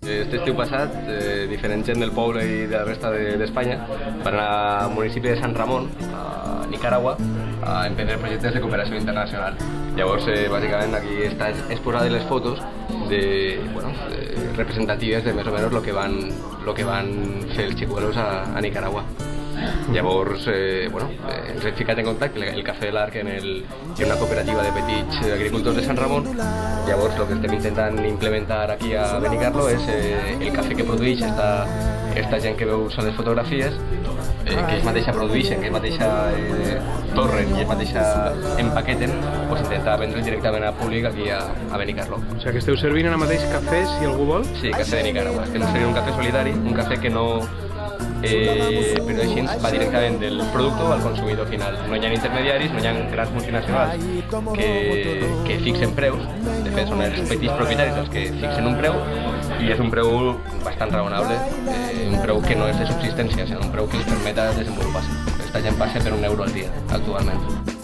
Este estiu passat, diferent gent del poble i de la resta d'Espanya van anar al municipi de Sant Ramon, a Nicaragua, a emprendre projectes de cooperació internacional. Llavors, bàsicament, aquí està exposades les fotos representatives de més o menys lo que van fer els xicuelos a Nicaragua. Llavors, ens hem ficat en contacte el Cafè de l'Arc en una cooperativa de petits agricultors de Sant Ramon. Llavors, el que estem intentant implementar aquí a Benicarló és el cafè que produeix esta gent que veus a les fotografies, que ells mateixa produeixen, que ells mateixa torren i ells mateixa empaqueten, intentar vendre directament al públic aquí a Benicarló. O sigui que esteu servint ara mateix cafè, si algú vol? Sí, cafè de Nicaragua. Estem servint un cafè solidari, un cafè que no... però així va directament del producte al consumidor final. No hi ha intermediaris, no hi ha grans multinacionals que fixen preus. De fet, són els petits propietaris els que fixen un preu i és un preu bastant raonable, un preu que no és de subsistència, sinó un preu que els permet desenvolupar-se. Aquesta gent passa per €1 al dia actualment.